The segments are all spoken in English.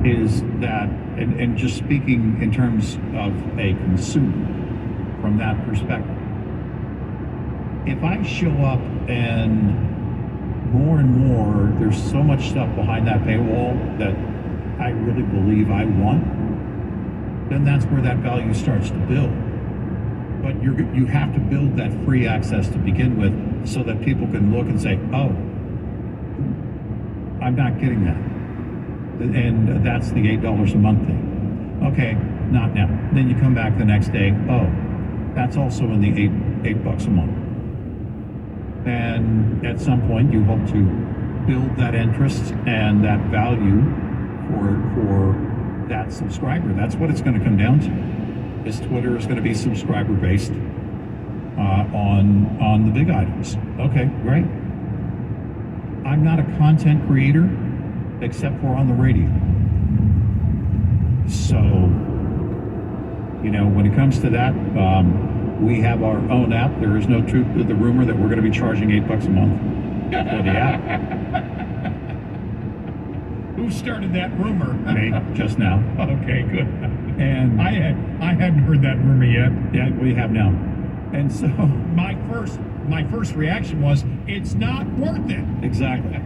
is that, and just speaking in terms of a consumer from that perspective, if I show up and more, there's so much stuff behind that paywall that I really believe I want, then that's where that value starts to build. But you have to build that free access to begin with so that people can look and say, oh, I'm not getting that. And that's the $8 a month thing. Okay, not now. Then you come back the next day, oh, that's also in the $8 a month. And at some point you hope to build that interest and that value for that subscriber. That's what it's going to come down to. Is Twitter is going to be subscriber based on the big items. Okay, great. I'm not a content creator except for on the radio. So, when it comes to that, we have our own app. There is no truth to the rumor that we're going to be charging $8 a month for the app. Who started that rumor? Me, just now. Okay, good. And I hadn't heard that rumor yet. Yeah, we have now. And so my first reaction was, it's not worth it. Exactly.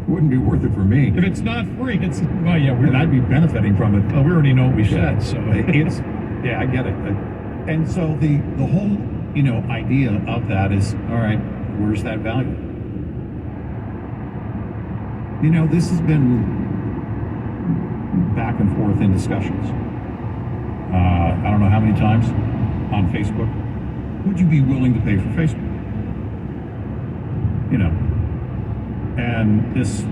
Wouldn't be worth it for me. If it's not free, and I'd be benefiting from it. Well, we already know what we said, so it's I get it. And so the whole idea of that is, all right, where's that value? This has been back and forth in discussions. I don't know how many times on Facebook. Would you be willing to pay for Facebook? And this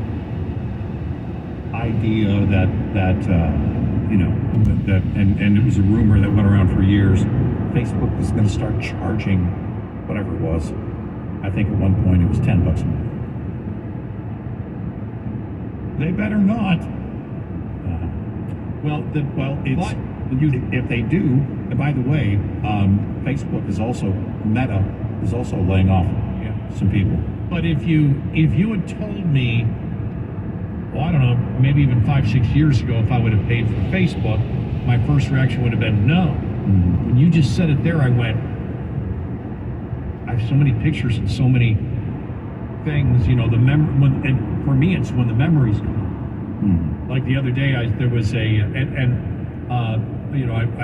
idea that and it was a rumor that went around for years, Facebook is going to start charging whatever it was. I think at one point it was $10 a month. They better not. If they do, and by the way, Facebook is also, Meta is also laying off some people. But if you had told me, well, I don't know, maybe even 5-6 years ago, if I would have paid for Facebook, my first reaction would have been no. Mm-hmm. When you just said it there, I went, I have so many pictures and so many things, and for me, it's when the memories come. Mm-hmm. Like the other day, there was I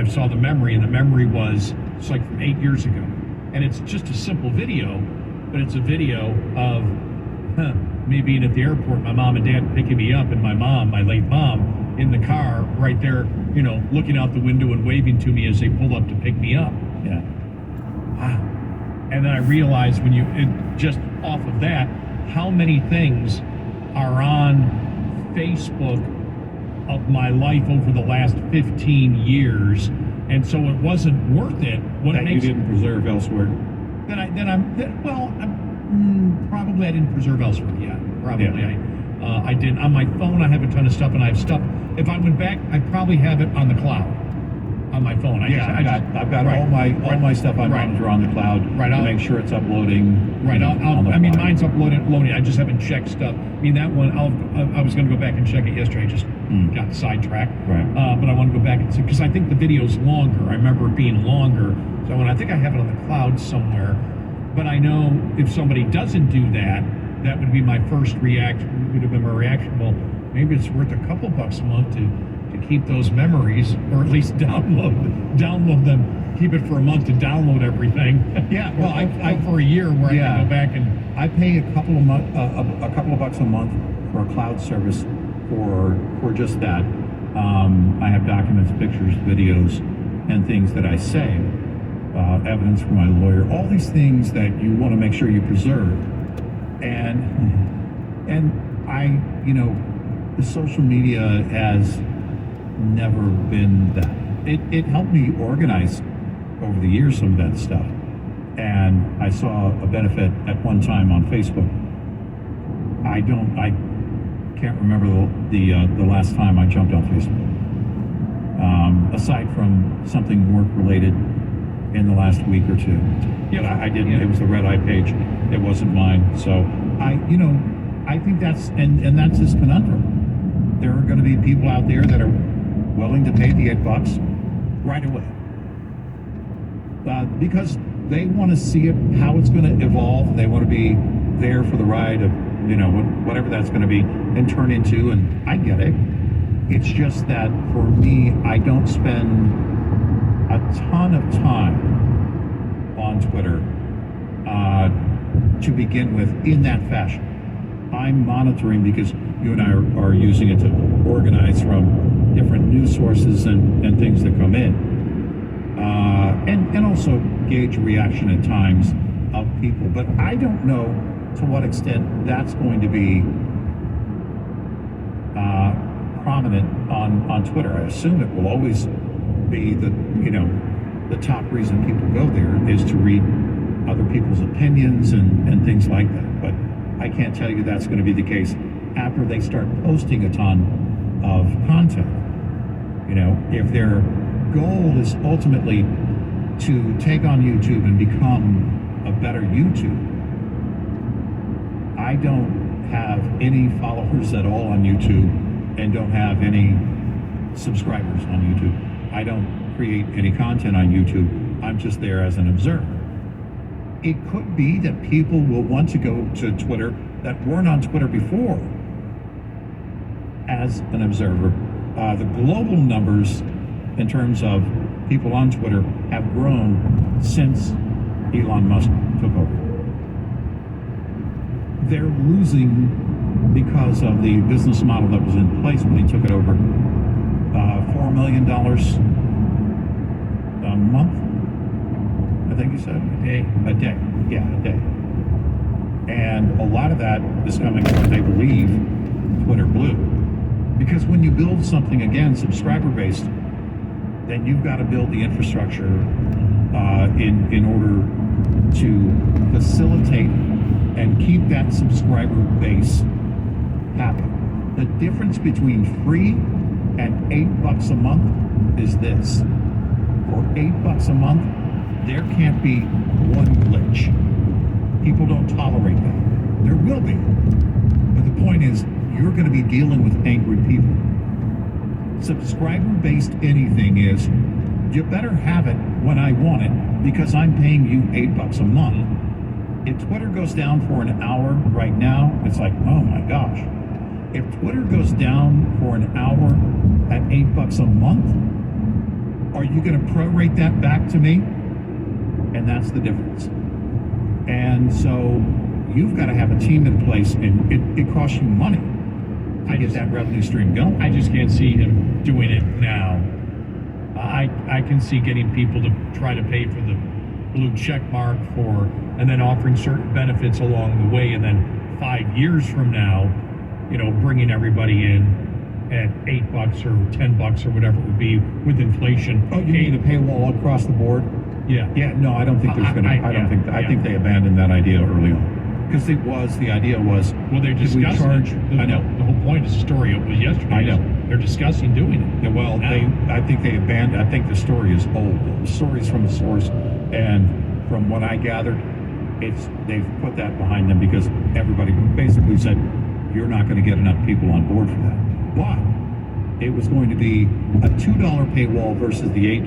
saw the memory, and the memory was, it's like from 8 years ago. And it's just a simple video, but it's a video of me being at the airport, my mom and dad picking me up, and my late mom, in the car right there, looking out the window and waving to me as they pull up to pick me up. Yeah. Wow. And then I realized just off of that, how many things are on Facebook of my life over the last 15 years, and so it wasn't worth it. You didn't preserve elsewhere. Probably I didn't preserve elsewhere yet. Probably Yeah. I didn't. On my phone, I have a ton of stuff, and I have stuff. If I went back, I'd probably have it on the cloud, on my phone. I've got all my stuff I monitor on the cloud to make sure it's uploading. Right. Mine's loading. I just haven't checked stuff. That one, I was going to go back and check it yesterday. I just got sidetracked. Right. But I want to go back and see, because I think the video's longer. I remember it being longer. So I think I have it on the cloud somewhere. But I know if somebody doesn't do that, that would be my first reaction. Would have been my reaction. Well, maybe it's worth a couple bucks a month to keep those memories, or at least download them. Keep it for a month to download everything. Yeah, well, I for a year where I can go back and I pay a couple of bucks a month for a cloud service for just that. I have documents, pictures, videos, and things that I say, evidence from my lawyer. All these things that you want to make sure you preserve, and I, the social media has never been that. It helped me organize over the years some of that stuff, and I saw a benefit at one time on Facebook. I can't remember the last time I jumped on Facebook, aside from something work related in the last week or two. Yeah, I didn't. It was the Red Eye page. It wasn't mine. So I think that's and that's his conundrum. there are going to be people out there that are willing to pay the $8 right away. Because they want to see it, how it's going to evolve. They want to be there for the ride of, whatever that's going to be and turn into, and I get it. It's just that for me, I don't spend a ton of time on Twitter to begin with in that fashion. I'm monitoring because you and I are using it to organize from different news sources and things that come in. And also gauge reaction at times of people. But I don't know to what extent that's going to be prominent on Twitter. I assume it will always be the top reason people go there is to read other people's opinions and things like that. But I can't tell you that's going to be the case after they start posting a ton of content. If their goal is ultimately to take on YouTube and become a better YouTube, I don't have any followers at all on YouTube and don't have any subscribers on YouTube. I don't create any content on YouTube. I'm just there as an observer. It could be that people will want to go to Twitter that weren't on Twitter before as an observer. The global numbers in terms of people on Twitter have grown since Elon Musk took over. They're losing because of the business model that was in place when he took it over. $4 million a month, I think he said. A day. Yeah, a day. And a lot of that is coming from, they believe, Twitter Blue. Because when you build something, again, subscriber-based, then you've got to build the infrastructure in order to facilitate and keep that subscriber base happy. The difference between free and $8 a month is this. For $8 a month, there can't be one glitch. People don't tolerate that. There will be. But the point is, you're going to be dealing with angry people. Subscriber-based anything is, you better have it when I want it because I'm paying you $8 a month. If Twitter goes down for an hour right now, it's like, oh my gosh. If Twitter goes down for an hour at $8 a month, are you going to prorate that back to me? And that's the difference. And so you've got to have a team in place, and it costs you money to get that revenue stream going. I just can't see him doing it now. I can see getting people to try to pay for the blue check mark and then offering certain benefits along the way, and then 5 years from now, bringing everybody in at $8 or $10 or whatever it would be with inflation. Oh, you mean a paywall across the board? Yeah. Yeah. No, I don't think there's going to. I think they abandoned that idea early on because the idea was. Well, they're discussing. I know. The whole point of the story was yesterday. I know. They're discussing doing it. Yeah, well, I think they abandoned. I think the story is old. The story's from the source, and from what I gathered, they've put that behind them because everybody basically said you're not going to get enough people on board for that. But it was going to be a $2 paywall versus the $8.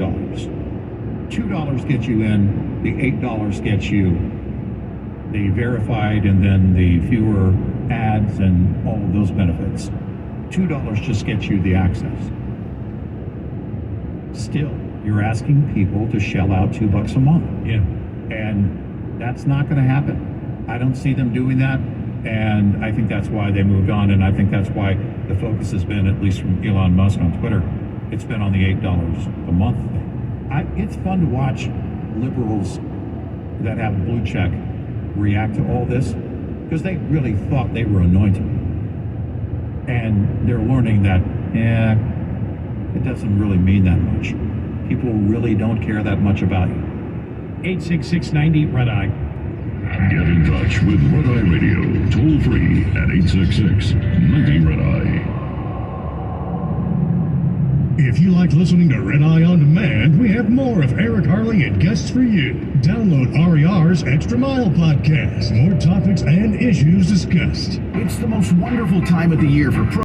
$2 gets you in, the $8 gets you the verified and then the fewer ads and all of those benefits. $2 just gets you the access. Still, you're asking people to shell out $2 a month. Yeah. And that's not going to happen. I don't see them doing that. And I think that's why they moved on. And I think that's why the focus has been, at least from Elon Musk on Twitter, it's been on the $8 a month thing. It's fun to watch liberals that have a blue check react to all this because they really thought they were anointed. And they're learning that, it doesn't really mean that much. People really don't care that much about you. 866-90-RED-EYE. Get in touch with Red Eye Radio, toll free at 866-90-RED-EYE. If you like listening to Red Eye On Demand, we have more of Eric Harley and guests for you. Download RER's Extra Mile podcast. More topics and issues discussed. It's the most wonderful time of the year for